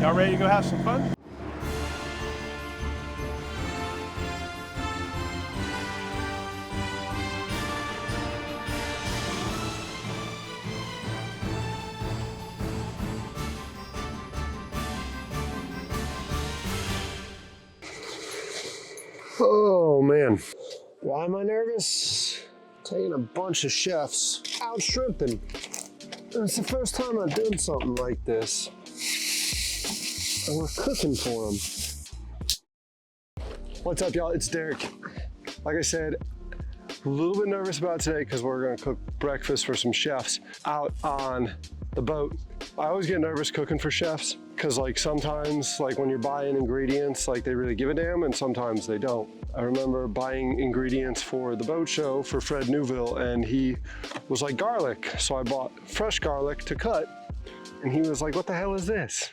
Y'all ready to go have some fun? Oh man, why am I nervous? Taking a bunch of chefs out shrimping. It's the first time I've done something like this. And we're cooking for them. What's up, y'all? It's Derek. Like I said, a little bit nervous about today because we're gonna cook breakfast for some chefs out on the boat. I always get nervous cooking for chefs because like sometimes like when you're buying ingredients, like they really give a damn and sometimes they don't. I remember buying ingredients for the boat show for Fred Newville and he was like garlic. So I bought fresh garlic to cut and he was like, what the hell is this?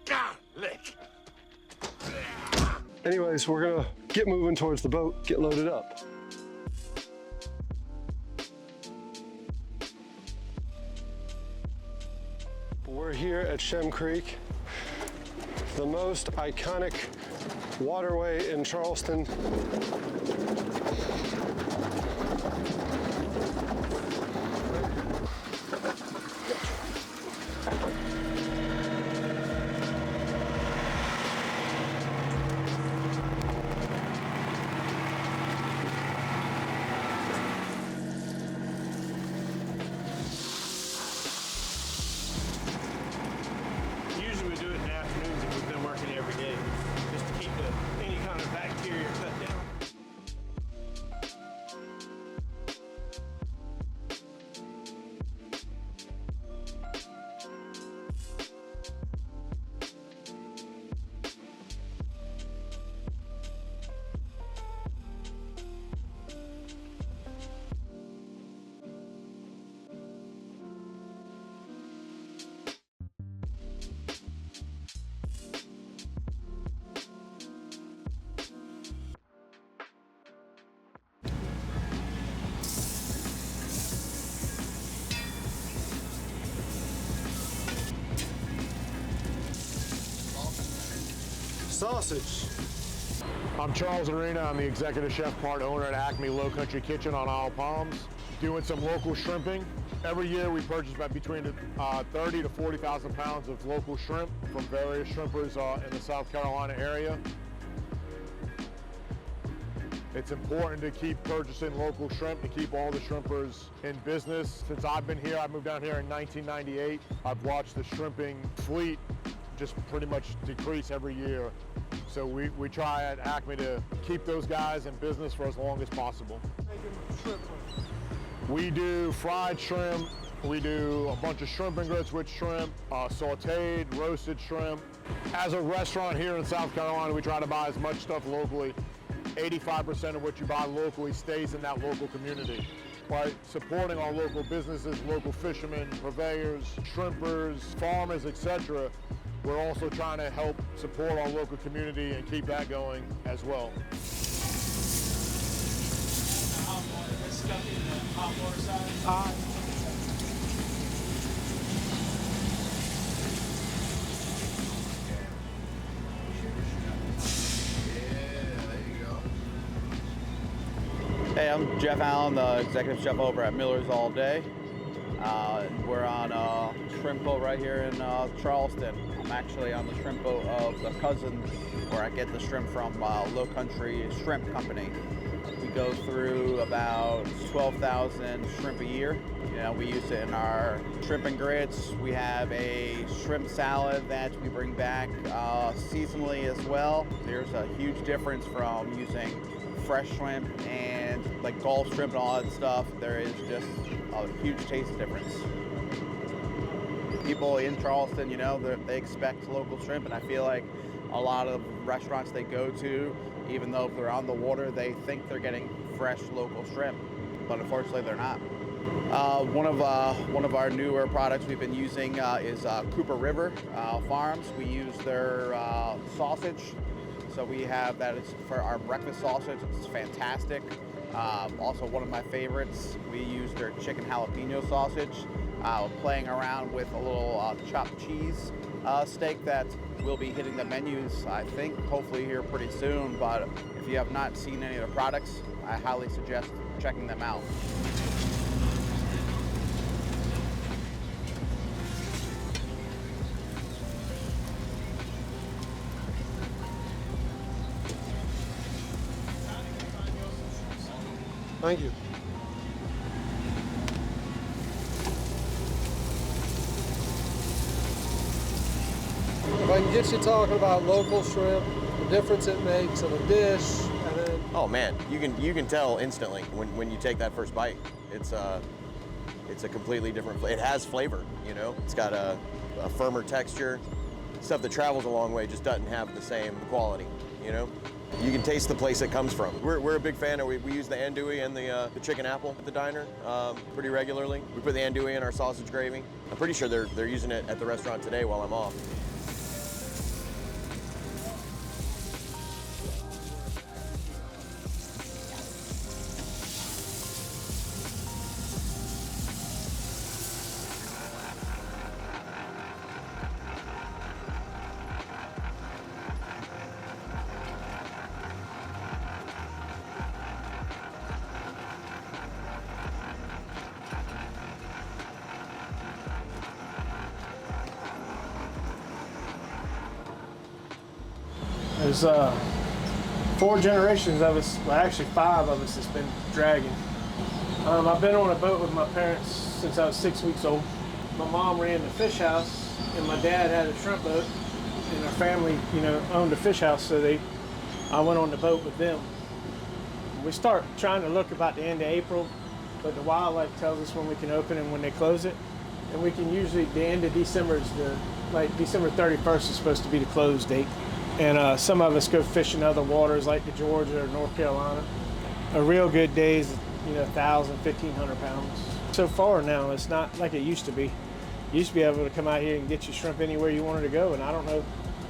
Garlic. Anyways, we're gonna get moving towards the boat, get loaded up. We're here at Shem Creek, the most iconic waterway in Charleston. Usually we do it in the afternoons if we've been working every day, just to keep any kind of bacteria cut down. Sausage. I'm Charles Arena. I'm the executive chef, part owner at Acme Kitchen on Isle Palms, doing some local shrimping. Every year we purchase about between 30 to 40,000 pounds of local shrimp from various shrimpers in the South Carolina area. It's important to keep purchasing local shrimp to keep all the shrimpers in business. Since I've been here, I moved down here in 1998. I've watched the shrimping fleet just pretty much decrease every year. So we try at Acme to keep those guys in business for as long as possible. We do fried shrimp, we do a bunch of shrimp and grits with shrimp, sauteed, roasted shrimp. As a restaurant here in South Carolina, we try to buy as much stuff locally. 85% of what you buy locally stays in that local community. By supporting our local businesses, local fishermen, purveyors, shrimpers, farmers, etc., we're also trying to help support our local community and keep that going as well. Hey, I'm Jeff Allen, the executive chef over at Miller's All Day. We're on a shrimp boat right here in Charleston. I'm actually on the shrimp boat of the cousin where I get the shrimp from Low Country Shrimp Company. We go through about 12,000 shrimp a year. You know, we use it in our shrimp and grits. We have a shrimp salad that we bring back seasonally as well. There's a huge difference from using fresh shrimp and like Gulf shrimp and all that stuff. There is just a huge taste difference. People in Charleston, you know, they expect local shrimp, and I feel like a lot of restaurants they go to, even though if they're on the water, they think they're getting fresh local shrimp, but unfortunately they're not. One of our newer products we've been using is Cooper River Farms. We use their sausage. So we have that for our breakfast sausage. It's fantastic. Also, one of my favorites, we use their chicken jalapeno sausage. Playing around with a little chopped cheese steak that will be hitting the menus, I think, hopefully here pretty soon. But if you have not seen any of the products, I highly suggest checking them out. Thank you. If I can get you talking about local shrimp, the difference it makes in a dish, and then... Oh man, you can tell instantly when you take that first bite. It's a completely different. It has flavor, you know. It's got a firmer texture. Stuff that travels a long way just doesn't have the same quality, you know. You can taste the place it comes from. We're a big fan of, we use the andouille and the chicken apple at the diner pretty regularly. We put the andouille in our sausage gravy. I'm pretty sure they're using it at the restaurant today while I'm off. There's 4 generations of us, well actually 5 of us that's been dragging. I've been on a boat with my parents since I was 6 weeks old. My mom ran the fish house and my dad had a shrimp boat, and our family, you know, owned a fish house, so I went on the boat with them. We start trying to look about the end of April, but the wildlife tells us when we can open and when they close it. And we can usually, the end of December is like December 31st is supposed to be the close date. And some of us go fishing other waters like the Georgia or North Carolina. A real good day is, you know, 1,000, 1,500 pounds. So far now, it's not like it used to be. You used to be able to come out here and get your shrimp anywhere you wanted to go, and I don't know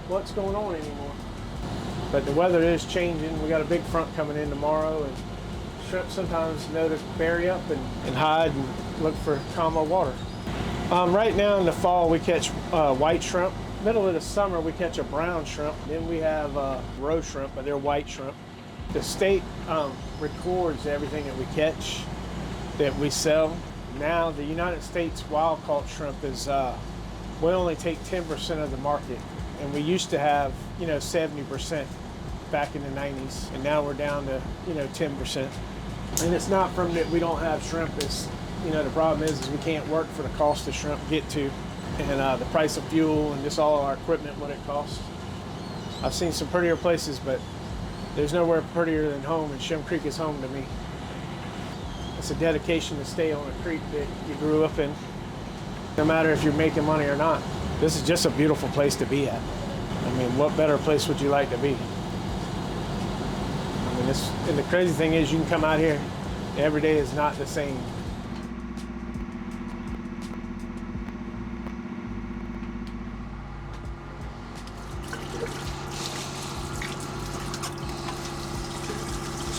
what's going on anymore. But the weather is changing. We got a big front coming in tomorrow, and shrimp sometimes know to bury up and hide and look for calmer water. Right now in the fall, we catch white shrimp. Middle of the summer, we catch a brown shrimp. Then we have roe shrimp, but they're white shrimp. The state records everything that we catch, that we sell. Now, the United States wild-caught shrimp is, we only take 10% of the market. And we used to have, you know, 70% back in the 90s. And now we're down to, you know, 10%. And it's not from that we don't have shrimp. It's, you know, the problem is we can't work for the cost of shrimp get to. And the price of fuel and just all our equipment, what it costs. I've seen some prettier places, but there's nowhere prettier than home, and Shem Creek is home to me. It's a dedication to stay on a creek that you grew up in, no matter if you're making money or not. This is just a beautiful place to be at. I mean, what better place would you like to be? I mean, and the crazy thing is you can come out here, every day is not the same.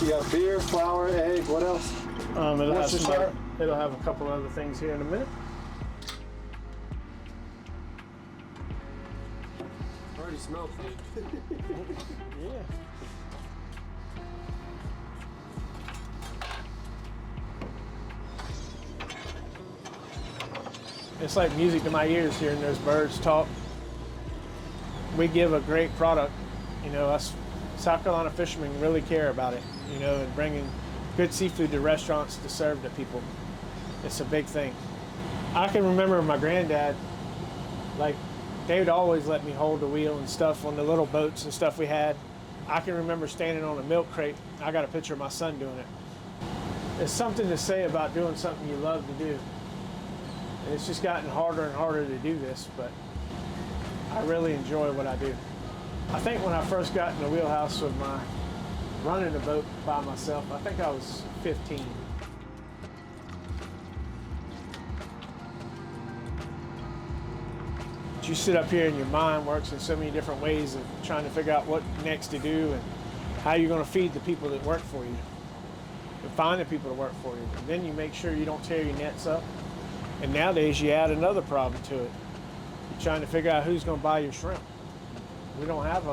You got beer, flour, egg, what else? It'll have a couple other things here in a minute. I already smell food. Yeah. It's like music to my ears hearing those birds talk. We give a great product. You know, us South Carolina fishermen really care about it, you know, and bringing good seafood to restaurants to serve to people. It's a big thing. I can remember my granddad, like, they would always let me hold the wheel and stuff on the little boats and stuff we had. I can remember standing on a milk crate. I got a picture of my son doing it. There's something to say about doing something you love to do. And it's just gotten harder and harder to do this, but I really enjoy what I do. I think when I first got in the wheelhouse with my running the boat by myself, I think I was 15. But you sit up here and your mind works in so many different ways of trying to figure out what next to do and how you're going to feed the people that work for you. and finding people to work for you. And then you make sure you don't tear your nets up. And nowadays you add another problem to it. You're trying to figure out who's going to buy your shrimp. We don't have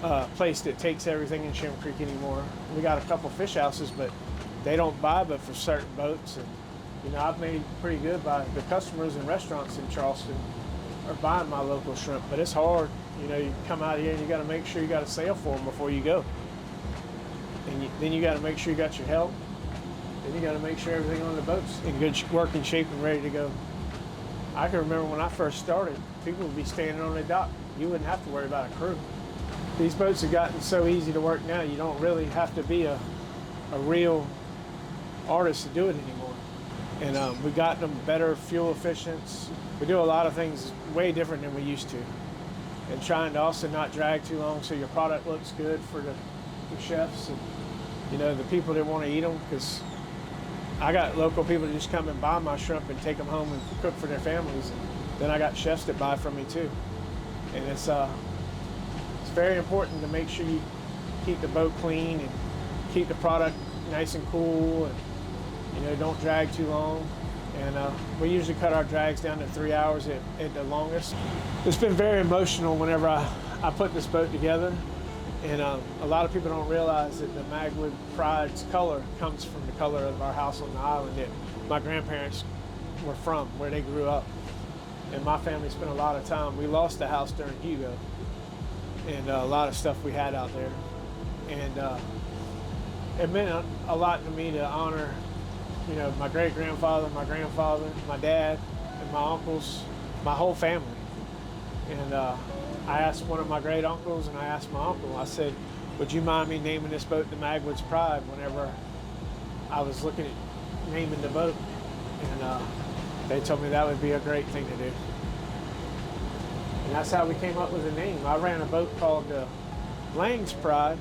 a place that takes everything in Shem Creek anymore. We got a couple fish houses, but they don't buy but for certain boats. And you know, I've made pretty good by the customers and restaurants in Charleston are buying my local shrimp, but it's hard. You know, you come out here and you got to make sure you got a sale for them before you go. And then you got to make sure you got your help. Then you got to make sure everything on the boat's in good working shape and ready to go. I can remember when I first started, people would be standing on the dock. You wouldn't have to worry about a crew. These boats have gotten so easy to work now, you don't really have to be a real artist to do it anymore. And we've gotten them better fuel efficiency. We do a lot of things way different than we used to. And trying to also not drag too long so your product looks good for the chefs and, you know, the people that want to eat them. Because I got local people that just come and buy my shrimp and take them home and cook for their families. And then I got chefs that buy from me too. And it's very important to make sure you keep the boat clean and keep the product nice and cool, and you know, don't drag too long. And we usually cut our drags down to 3 hours at the longest. It's been very emotional whenever I put this boat together. And a lot of people don't realize that the Magwood Pride's color comes from the color of our house on the island that my grandparents were from, where they grew up. And my family spent a lot of time. We lost the house during Hugo, and a lot of stuff we had out there. And it meant a lot to me to honor, you know, my great-grandfather, my grandfather, my dad, and my uncles, my whole family. And I asked one of my great uncles, and I asked my uncle, I said, would you mind me naming this boat the Magwood's Pride whenever I was looking at naming the boat? And they told me that would be a great thing to do. And that's how we came up with the name. I ran a boat called Lang's Pride,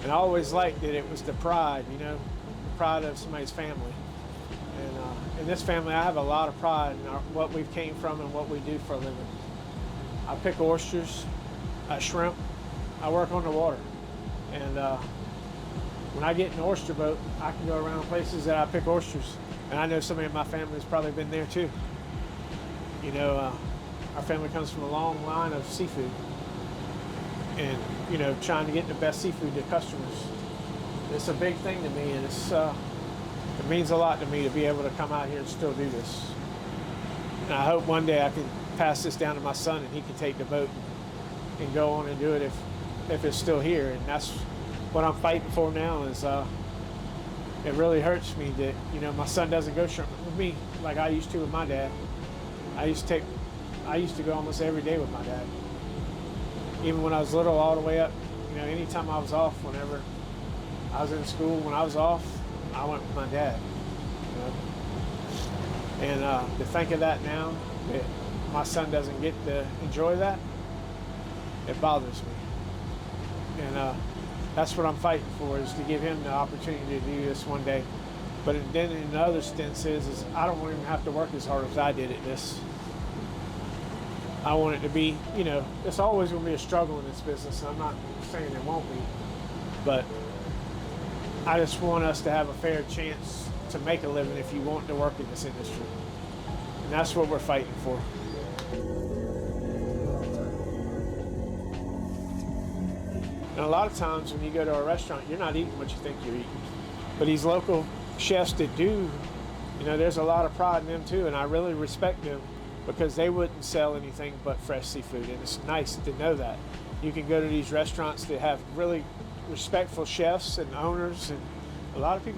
and I always liked that it was the pride, you know, the pride of somebody's family. And in this family, I have a lot of pride in what we came from and what we do for a living. I pick oysters, shrimp, I work on the water. And when I get in an oyster boat, I can go around places that I pick oysters. And I know somebody in my family has probably been there too. You know, our family comes from a long line of seafood. And, you know, trying to get the best seafood to customers. It's a big thing to me, and it means a lot to me to be able to come out here and still do this. And I hope one day I can pass this down to my son and he can take the boat and go on and do it if it's still here. And that's what I'm fighting for now. Is it really hurts me that, you know, my son doesn't go shrimping with me like I used to with my dad. I used to go almost every day with my dad. Even when I was little, all the way up, you know, anytime I was off, whenever I was in school, when I was off, I went with my dad. You know? And to think of that now, that my son doesn't get to enjoy that, it bothers me. And that's what I'm fighting for, is to give him the opportunity to do this one day. But then in other instances, is I don't want him to have to work as hard as I did at this. I want it to be, you know, it's always going to be a struggle in this business, and I'm not saying it won't be, but I just want us to have a fair chance to make a living if you want to work in this industry. And that's what we're fighting for. And a lot of times when you go to a restaurant, you're not eating what you think you're eating. But these local chefs that do, you know, there's a lot of pride in them too, and I really respect them, because they wouldn't sell anything but fresh seafood, and it's nice to know that. You can go to these restaurants that have really respectful chefs and owners, and a lot of people